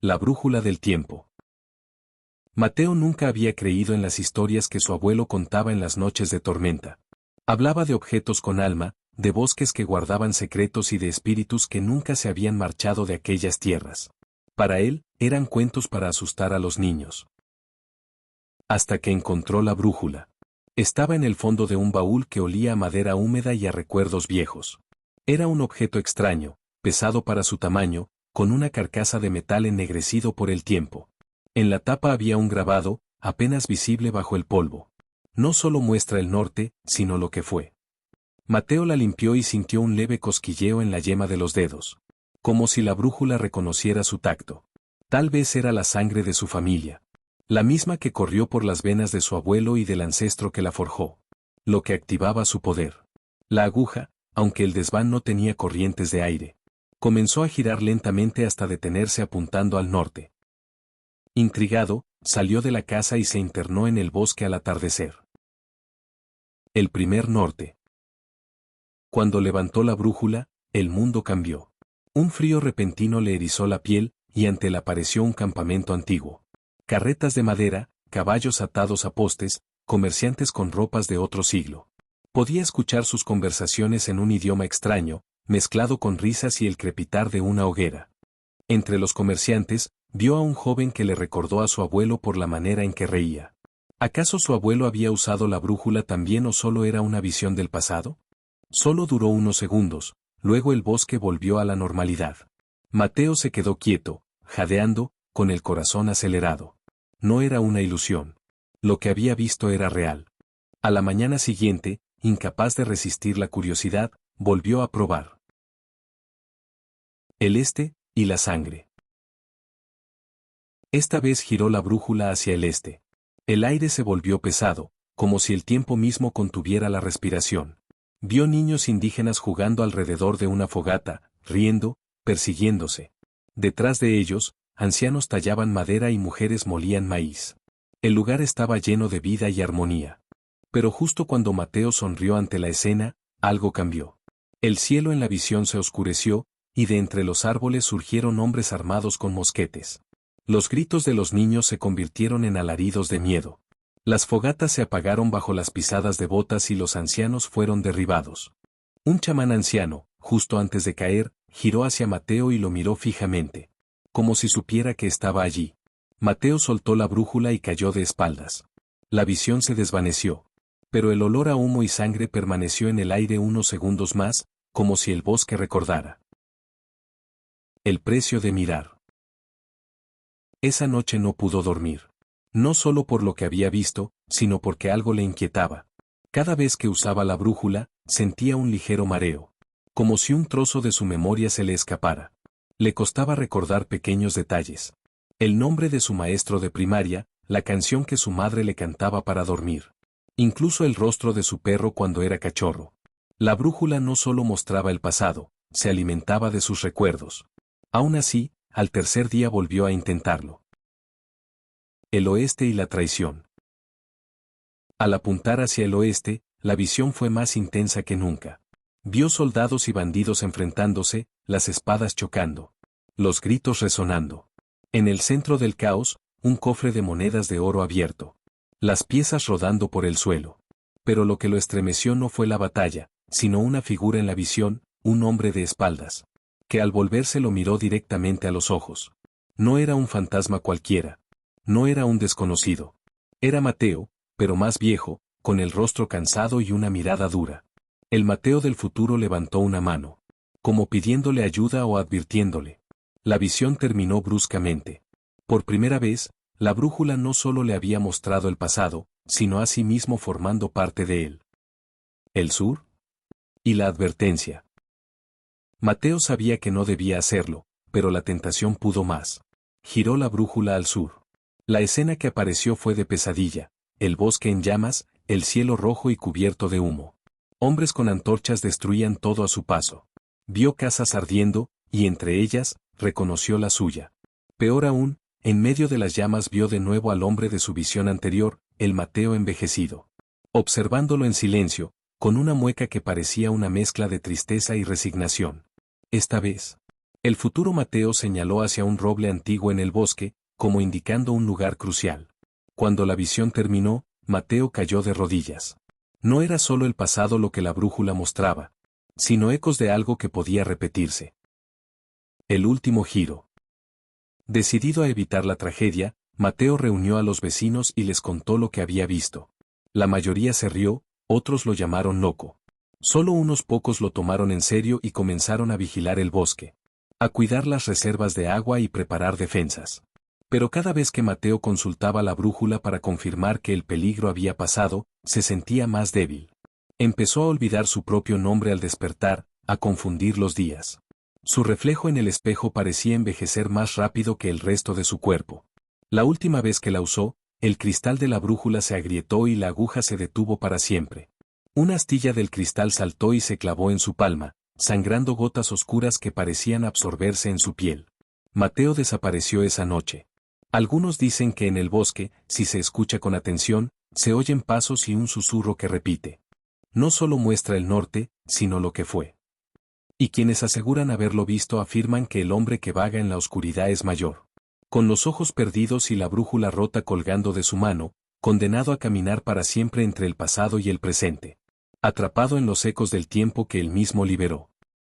La brújula del tiempo. Mateo nunca había creído en las historias que su abuelo contaba en las noches de tormenta. Hablaba de objetos con alma, de bosques que guardaban secretos y de espíritus que nunca se habían marchado de aquellas tierras. Para él, eran cuentos para asustar a los niños. Hasta que encontró la brújula. Estaba en el fondo de un baúl que olía a madera húmeda y a recuerdos viejos. Era un objeto extraño, pesado para su tamaño, con una carcasa de metal ennegrecido por el tiempo. En la tapa había un grabado, apenas visible bajo el polvo. No solo muestra el norte, sino lo que fue. Mateo la limpió y sintió un leve cosquilleo en la yema de los dedos. Como si la brújula reconociera su tacto. Tal vez era la sangre de su familia. La misma que corrió por las venas de su abuelo y del ancestro que la forjó. Lo que activaba su poder. La aguja, aunque el desván no tenía corrientes de aire, comenzó a girar lentamente hasta detenerse apuntando al norte. Intrigado, salió de la casa y se internó en el bosque al atardecer. El primer norte. Cuando levantó la brújula, el mundo cambió. Un frío repentino le erizó la piel, y ante él apareció un campamento antiguo. Carretas de madera, caballos atados a postes, comerciantes con ropas de otro siglo. Podía escuchar sus conversaciones en un idioma extraño, mezclado con risas y el crepitar de una hoguera. Entre los comerciantes, vio a un joven que le recordó a su abuelo por la manera en que reía. ¿Acaso su abuelo había usado la brújula también o solo era una visión del pasado? Solo duró unos segundos, luego el bosque volvió a la normalidad. Mateo se quedó quieto, jadeando, con el corazón acelerado. No era una ilusión. Lo que había visto era real. A la mañana siguiente, incapaz de resistir la curiosidad, volvió a probar. El este, y la sangre. Esta vez giró la brújula hacia el este. El aire se volvió pesado, como si el tiempo mismo contuviera la respiración. Vio niños indígenas jugando alrededor de una fogata, riendo, persiguiéndose. Detrás de ellos, ancianos tallaban madera y mujeres molían maíz. El lugar estaba lleno de vida y armonía. Pero justo cuando Mateo sonrió ante la escena, algo cambió. El cielo en la visión se oscureció, y de entre los árboles surgieron hombres armados con mosquetes. Los gritos de los niños se convirtieron en alaridos de miedo. Las fogatas se apagaron bajo las pisadas de botas y los ancianos fueron derribados. Un chamán anciano, justo antes de caer, giró hacia Mateo y lo miró fijamente. Como si supiera que estaba allí. Mateo soltó la brújula y cayó de espaldas. La visión se desvaneció. Pero el olor a humo y sangre permaneció en el aire unos segundos más, como si el bosque recordara. El precio de mirar. Esa noche no pudo dormir. No solo por lo que había visto, sino porque algo le inquietaba. Cada vez que usaba la brújula, sentía un ligero mareo. Como si un trozo de su memoria se le escapara. Le costaba recordar pequeños detalles. El nombre de su maestro de primaria, la canción que su madre le cantaba para dormir. Incluso el rostro de su perro cuando era cachorro. La brújula no solo mostraba el pasado, se alimentaba de sus recuerdos. Aún así, al tercer día volvió a intentarlo. El oeste y la traición. Al apuntar hacia el oeste, la visión fue más intensa que nunca. Vio soldados y bandidos enfrentándose, las espadas chocando. Los gritos resonando. En el centro del caos, un cofre de monedas de oro abierto. Las piezas rodando por el suelo. Pero lo que lo estremeció no fue la batalla, sino una figura en la visión, un hombre de espaldas. Que al volverse lo miró directamente a los ojos. No era un fantasma cualquiera. No era un desconocido. Era Mateo, pero más viejo, con el rostro cansado y una mirada dura. El Mateo del futuro levantó una mano. Como pidiéndole ayuda o advirtiéndole. La visión terminó bruscamente. Por primera vez, la brújula no solo le había mostrado el pasado, sino a sí mismo formando parte de él. ¿El sur? Y la advertencia. Mateo sabía que no debía hacerlo, pero la tentación pudo más. Giró la brújula al sur. La escena que apareció fue de pesadilla, el bosque en llamas, el cielo rojo y cubierto de humo. Hombres con antorchas destruían todo a su paso. Vio casas ardiendo, y entre ellas, reconoció la suya. Peor aún, en medio de las llamas vio de nuevo al hombre de su visión anterior, el Mateo envejecido. Observándolo en silencio, con una mueca que parecía una mezcla de tristeza y resignación. Esta vez. El futuro Mateo señaló hacia un roble antiguo en el bosque, como indicando un lugar crucial. Cuando la visión terminó, Mateo cayó de rodillas. No era solo el pasado lo que la brújula mostraba, sino ecos de algo que podía repetirse. El último giro. Decidido a evitar la tragedia, Mateo reunió a los vecinos y les contó lo que había visto. La mayoría se rió, otros lo llamaron loco. Solo unos pocos lo tomaron en serio y comenzaron a vigilar el bosque, a cuidar las reservas de agua y preparar defensas. Pero cada vez que Mateo consultaba la brújula para confirmar que el peligro había pasado, se sentía más débil. Empezó a olvidar su propio nombre al despertar, a confundir los días. Su reflejo en el espejo parecía envejecer más rápido que el resto de su cuerpo. La última vez que la usó, el cristal de la brújula se agrietó y la aguja se detuvo para siempre. Una astilla del cristal saltó y se clavó en su palma, sangrando gotas oscuras que parecían absorberse en su piel. Mateo desapareció esa noche. Algunos dicen que en el bosque, si se escucha con atención, se oyen pasos y un susurro que repite. No solo muestra el norte, sino lo que fue. Y quienes aseguran haberlo visto afirman que el hombre que vaga en la oscuridad es mayor. Con los ojos perdidos y la brújula rota colgando de su mano, condenado a caminar para siempre entre el pasado y el presente. Atrapado en los ecos del tiempo que él mismo liberó.